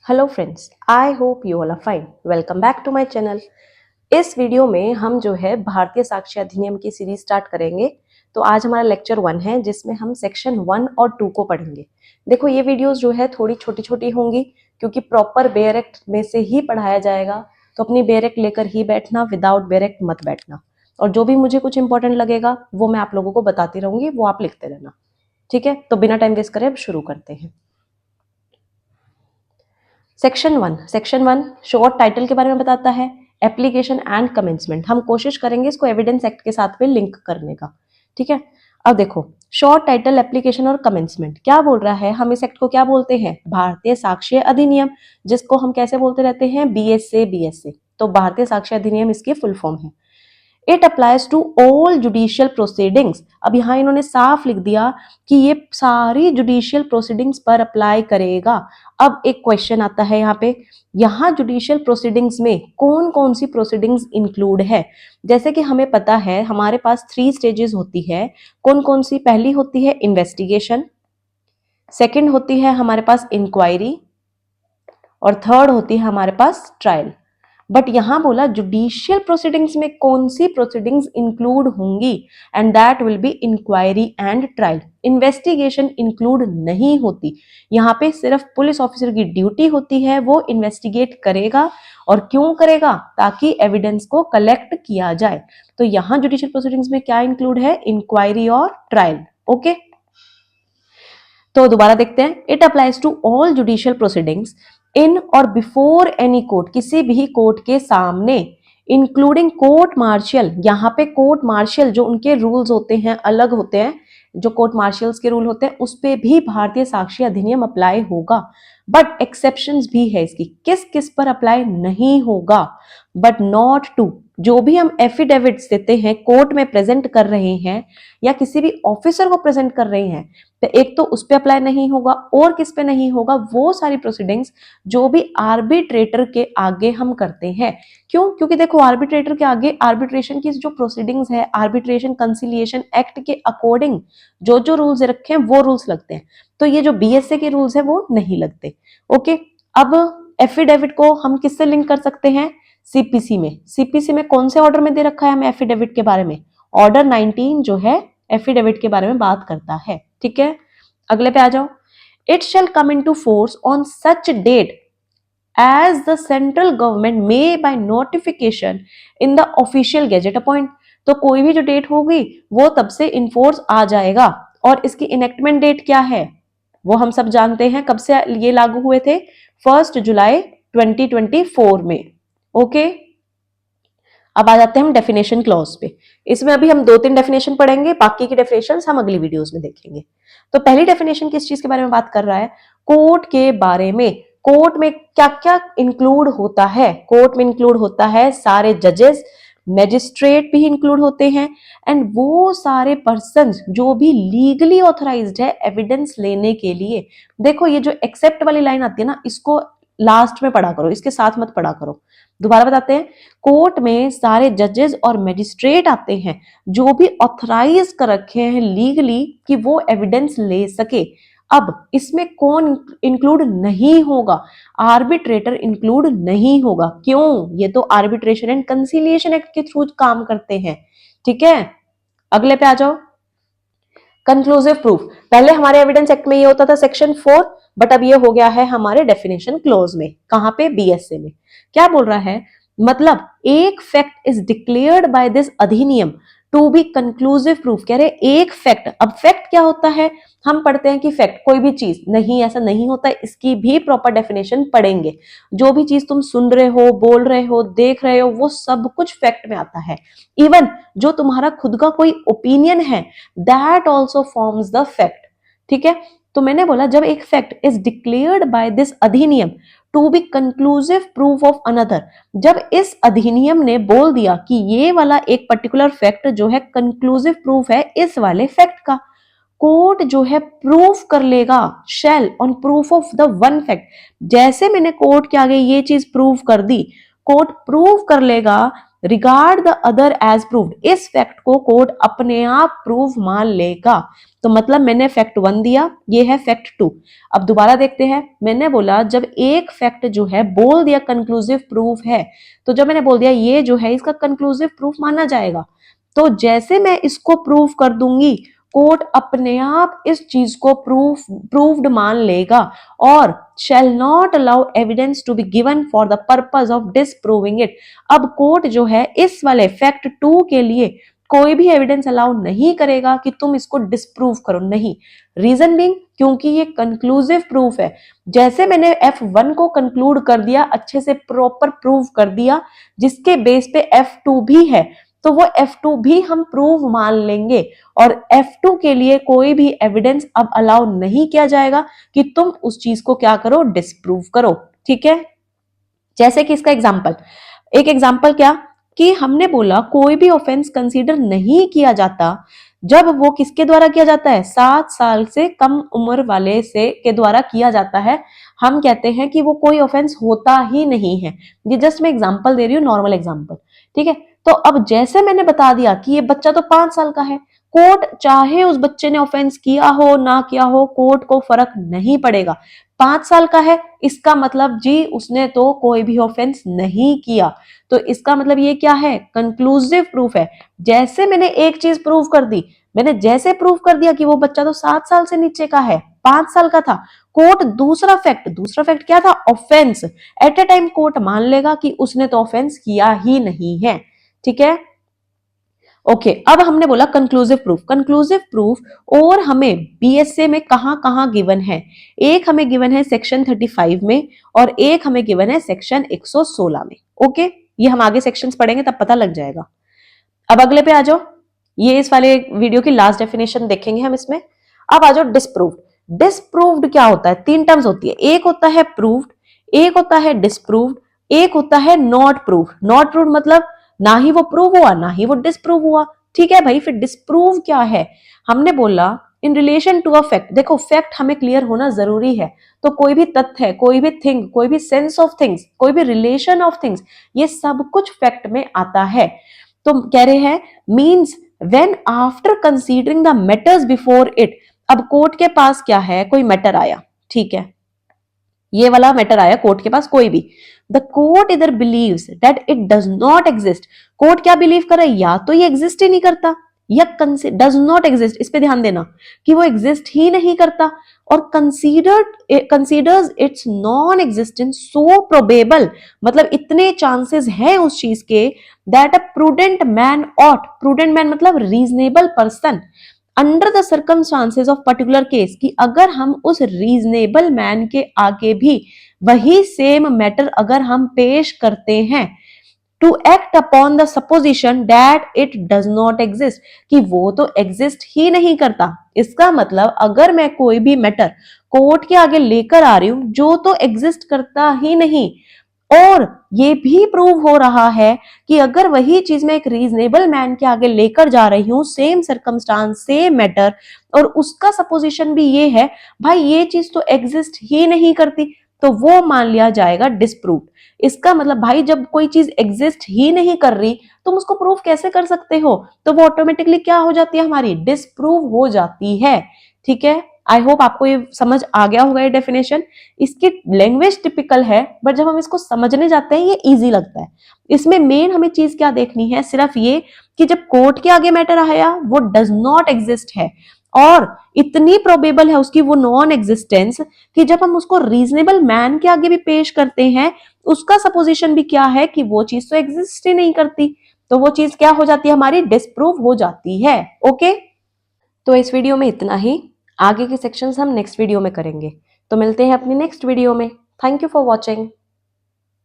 Hello friends, I hope you all are fine. Welcome back to my channel. इस video में हम जो है भारतीय साक्ष्य अधिनियम की सीरीज स्टार्ट करेंगे। तो आज हमारा लेक्चर 1 है जिसमें हम सेक्शन 1 और 2 को पढ़ेंगे। देखो ये वीडियोस जो है थोड़ी छोटी छोटी होंगी क्योंकि प्रॉपर बेयर एक्ट में से ही पढ़ाया जाएगा। तो अपनी बेयर एक्ट लेकर ही बैठना, विदाउट बेयर एक्ट मत बैठना। और जो भी मुझे कुछ इंपॉर्टेंट लगेगा वो मैं आप लोगों को बताती रहूंगी, वो आप लिखते रहना। ठीक है, तो बिना टाइम वेस्ट करे अब शुरू करते हैं। सेक्शन वन शॉर्ट टाइटल के बारे में बताता है, एप्लीकेशन एंड कमेंसमेंट। हम कोशिश करेंगे इसको एविडेंस एक्ट के साथ में लिंक करने का। ठीक है, अब देखो शॉर्ट टाइटल, एप्लीकेशन और कमेंसमेंट क्या बोल रहा है। हम इस एक्ट को क्या बोलते हैं? भारतीय साक्ष्य अधिनियम, जिसको हम कैसे बोलते रहते हैं? बीएसए। तो भारतीय साक्ष्य अधिनियम इसकी फुल फॉर्म है। It applies to all judicial proceedings. अब यहां इन्होंने साफ लिख दिया कि ये सारी जुडिशियल प्रोसीडिंग्स पर अप्लाई करेगा। अब एक क्वेश्चन आता है यहाँ जुडिशियल प्रोसीडिंग्स में कौन कौन सी प्रोसीडिंग्स इंक्लूड है। जैसे कि हमें पता है हमारे पास 3 स्टेजेस होती है। कौन कौन सी? पहली होती है इन्वेस्टिगेशन, सेकंड होती है हमारे पास इंक्वायरी, और थर्ड होती है हमारे पास ट्रायल। बट यहां बोला जुडिशियल प्रोसीडिंग्स में कौन सी प्रोसीडिंग्स इंक्लूड होंगी, and that will be inquiry and trial. Investigation include नहीं होती। यहां पे सिर्फ पुलिस ऑफिसर की ड्यूटी होती है, वो इन्वेस्टिगेट करेगा। और क्यों करेगा? ताकि एविडेंस को कलेक्ट किया जाए। तो यहां जुडिशियल प्रोसीडिंग्स में क्या इंक्लूड है? इंक्वायरी और ट्रायल। ओके, तो दोबारा देखते हैं। It applies to all judicial proceedings in or before any court, किसी भी कोर्ट के सामने, इंक्लूडिंग कोर्ट मार्शियल। यहाँ पे कोर्ट मार्शियल जो उनके रूल्स होते हैं अलग होते हैं, जो कोर्ट मार्शियल्स के रूल होते हैं उस पे भी भारतीय साक्ष्य अधिनियम अप्लाई होगा। बट एक्सेप्शंस भी है इसकी, किस किस पर अप्लाई नहीं होगा। बट नॉट टू, जो भी हम एफिडेविट्स देते हैं, कोर्ट में प्रेजेंट कर रहे हैं या किसी भी ऑफिसर को प्रेजेंट कर रहे हैं, तो एक तो उस पे अप्लाई नहीं होगा, और किस पे नहीं होगा? वो सारी प्रोसीडिंग्स जो भी आर्बिट्रेटर के आगे हम करते हैं। क्यों? क्योंकि देखो आर्बिट्रेटर के आगे आर्बिट्रेशन की जो प्रोसीडिंग्स है, आर्बिट्रेशन कंसिलिएशन एक्ट के अकॉर्डिंग जो जो रूल्स रखे हैं वो रूल्स लगते हैं। तो ये जो बीएसए के रूल्स है वो नहीं लगते। ओके, अब एफिडेविट को हम किससे लिंक कर सकते हैं? सीपीसी में। सीपीसी में कौन से ऑर्डर में दे रखा है हमें एफिडेविट के बारे में? ऑर्डर 19 जो है एफिडेविट के बारे में बात करता है। ठीक है, अगले पे आ जाओ। It shall come into force on such date as the central government may by notification in the official gazette appoint. तो कोई भी जो डेट होगी वो तब से इनफोर्स आ जाएगा। और इसकी इनेक्टमेंट डेट क्या है वो हम सब जानते हैं। कब से ये लागू हुए थे? 1 जुलाई 2024 में। ओके, अब आ जाते हैं हम डेफिनेशन क्लॉज पे। इसमें अभी हम 2-3 डेफिनेशन पढ़ेंगे, बाकी की डेफिनेशन हम अगली वीडियोस में देखेंगे। तो पहली डेफिनेशन किस चीज के बारे में बात कर रहा है? कोर्ट के बारे में। कोर्ट में क्या क्या इंक्लूड होता है? कोर्ट में इंक्लूड होता है सारे जजेस, मैजिस्ट्रेट भी इंक्लूड होते हैं, एंड वो सारे पर्सन जो भी लीगली ऑथराइज्ड है एविडेंस लेने के लिए। देखो ये जो एक्सेप्ट वाली लाइन आती है ना, इसको लास्ट में पढ़ा करो, इसके साथ मत पढ़ा करो। दोबारा बताते हैं, कोर्ट में सारे जजेस और मैजिस्ट्रेट आते हैं जो भी ऑथराइज कर रखे हैं लीगली कि वो एविडेंस ले सके। अब इसमें कौन इंक्लूड नहीं होगा? आर्बिट्रेटर इंक्लूड नहीं होगा। क्यों? ये तो आर्बिट्रेशन एंड कंसिलिएशन एक्ट के थ्रू काम करते हैं। ठीक है, अगले पे आ जाओ। कंक्लूसिव प्रूफ, पहले हमारे एविडेंस एक्ट में ये होता था सेक्शन 4, बट अब ये हो गया है हमारे डेफिनेशन क्लोज में। कहां पे? बीएसए में। क्या बोल रहा है? मतलब एक fact is declared by this अधिनियम टू बी कंक्लूसिव प्रूफ। कह रहे एक फैक्ट। अब फैक्ट क्या होता है? हम पढ़ते हैं कि फैक्ट कोई भी चीज नहीं, ऐसा नहीं होता है, इसकी भी प्रॉपर डेफिनेशन पढ़ेंगे। जो भी चीज तुम सुन रहे हो, बोल रहे हो, देख रहे हो, वो सब कुछ फैक्ट में आता है। इवन जो तुम्हारा खुद का कोई ओपिनियन है, that also forms the fact. ठीक है, तो मैंने बोला जब एक fact is declared by this अधिनियम to be conclusive proof of another, जब इस अधिनियम ने बोल दिया कि ये वाला एक पर्टिकुलर फैक्ट जो है कंक्लूसिव प्रूफ है इस वाले फैक्ट का, कोर्ट जो है प्रूफ कर लेगा, शैल on proof of the one fact. जैसे मैंने कोर्ट के आगे ये चीज प्रूफ कर दी, कोर्ट प्रूव कर लेगा regard the other as proved, इस फैक्ट को कोर्ट अपने आप प्रूव मान लेगा। तो मतलब मैंने फैक्ट 1 दिया, ये है फैक्ट 2। अब दोबारा देखते हैं, मैंने बोला जब एक फैक्ट जो है बोल दिया कंक्लूसिव प्रूफ है, तो जब मैंने बोल दिया ये जो है इसका कंक्लूसिव प्रूफ माना जाएगा, तो जैसे मैं इसको प्रूफ कर दूंगी कोर्ट अपने आप इस चीज को प्रूव्ड मान लेगा और shall not allow evidence to be given for the purpose of disproving it। अब कोर्ट जो है इस वाले फैक्ट 2 के लिए कोई भी एविडेंस अलाउ नहीं करेगा कि तुम इसको डिस्प्रूव करो, नहीं। रीजन बीइंग, क्योंकि ये कंक्लूसिव प्रूफ है। जैसे मैंने F1 को कंक्लूड कर दिया, अच्छे से प्रॉपर प्रूव कर दिया, जिसके बेस पे F2 भी है, तो वो F2 भी हम प्रूव मान लेंगे और F2 के लिए कोई भी एविडेंस अब अलाउ नहीं किया जाएगा कि तुम उस चीज को क्या करो, डिस्प्रूव करो। ठीक है, जैसे कि इसका एग्जाम्पल, एक एग्जाम्पल क्या कि हमने बोला कोई भी ऑफेंस कंसीडर नहीं किया जाता जब वो किसके द्वारा किया जाता है, 7 साल से कम उम्र वाले से के द्वारा किया जाता है। हम कहते हैं कि वो कोई ऑफेंस होता ही नहीं है। ये जस्ट मैं एग्जाम्पल दे रही हूँ, नॉर्मल एग्जाम्पल। ठीक है, तो अब जैसे मैंने बता दिया कि ये बच्चा तो 5 साल का है, कोर्ट चाहे उस बच्चे ने ऑफेंस किया हो ना किया हो, कोर्ट को फर्क नहीं पड़ेगा। 5 साल का है, इसका मतलब जी उसने तो कोई भी ऑफेंस नहीं किया। तो इसका मतलब ये क्या है, कंक्लूसिव प्रूफ है। जैसे मैंने एक चीज प्रूव कर दी, मैंने जैसे प्रूव कर दिया कि वो बच्चा तो 7 साल से नीचे का है, 5 साल का था, कोर्ट दूसरा फैक्ट क्या था, offence, at a time court मान लेगा कि उसने तो ऑफेंस किया ही नहीं है। ठीक है, ओके। अब हमने बोला कंक्लूसिव प्रूफ और हमें बीएसए में कहां कहां गिवन है। एक हमें गिवन है सेक्शन 35 में और एक हमें गिवन है सेक्शन 116 में। ओके, ये हम आगे सेक्शंस पढ़ेंगे तब पता लग जाएगा। अब अगले पे आ जाओ, ये इस वाले वीडियो की लास्ट डेफिनेशन देखेंगे हम इसमें। अब आ जाओ डिस्प्रूव्ड। डिस्प्रूव्ड क्या होता है, 3 टर्म्स होती है, एक होता है प्रूव्ड, एक होता है डिस्प्रूव्ड, एक होता है नॉट प्रूव्ड। नॉट प्रूव्ड मतलब ना ही वो प्रूव हुआ ना ही वो डिस्प्रूव हुआ। ठीक है भाई, फिर डिस्प्रूव क्या है, हमने बोला in relation to a fact. देखो फैक्ट हमें क्लियर होना जरूरी है, तो कोई भी तथ्य, कोई भी थिंग, कोई भी सेंस ऑफ थिंग्स, कोई भी रिलेशन ऑफ थिंग्स, ये सब कुछ फैक्ट में आता है। तो कह रहे हैं means when after considering the matters before it. अब कोर्ट के पास क्या है, कोई मैटर आया, ठीक है, ये वाला मैटर आया कोर्ट के पास, कोई भी, द कोर्ट इधर believes that it does not exist. Court क्या बिलीव कर रहा है, या तो ये एग्जिस्ट ही नहीं करता या डज नॉट एग्जिस्ट, इस पे ध्यान देना कि वो एग्जिस्ट ही नहीं करता, और considers its non existence so probable, मतलब इतने चांसेस हैं उस चीज के, that a prudent man ought, prudent man मतलब reasonable person, under the circumstances of particular case, कि अगर हम उस रीजनेबल मैन के आगे भी वही सेम मैटर अगर हम पेश करते हैं, to act upon the supposition that it does not exist, कि वो तो एग्जिस्ट ही नहीं करता। इसका मतलब अगर मैं कोई भी मैटर कोर्ट के आगे लेकर आ रही हूं जो तो एग्जिस्ट करता ही नहीं, और ये भी प्रूव हो रहा है कि अगर वही चीज मैं एक रीजनेबल मैन के आगे लेकर जा रही हूं, सेम सर्कमस्टांस सेम मैटर, और उसका सपोजिशन भी ये है भाई ये चीज तो एग्जिस्ट ही नहीं करती, तो वो मान लिया जाएगा डिस्प्रूव्ड। इसका मतलब भाई जब कोई चीज एग्जिस्ट ही नहीं कर रही तुम उसको प्रूव कैसे कर सकते हो, तो वो ऑटोमेटिकली क्या हो जाती है, हमारी डिस्प्रूव हो जाती है। ठीक है, आई होप आपको ये समझ आ गया होगा ये डेफिनेशन। इसकी लैंग्वेज टिपिकल है, बट जब हम इसको समझने जाते हैं ये इजी लगता है। इसमें मेन हमें चीज क्या देखनी है, सिर्फ ये कि जब कोर्ट के आगे मैटर आया वो डज नॉट एग्जिस्ट है, और इतनी प्रोबेबल है उसकी वो नॉन एग्जिस्टेंस कि जब हम उसको रीजनेबल मैन के आगे भी पेश करते हैं उसका सपोजिशन भी क्या है कि वो चीज तो एग्जिस्ट ही नहीं करती, तो वो चीज क्या हो जाती है, हमारी डिस्प्रूव हो जाती है। ओके, तो इस वीडियो में इतना ही, आगे के सेक्शंस हम नेक्स्ट वीडियो में करेंगे। तो मिलते हैं अपनी नेक्स्ट वीडियो में। Thank you for watching.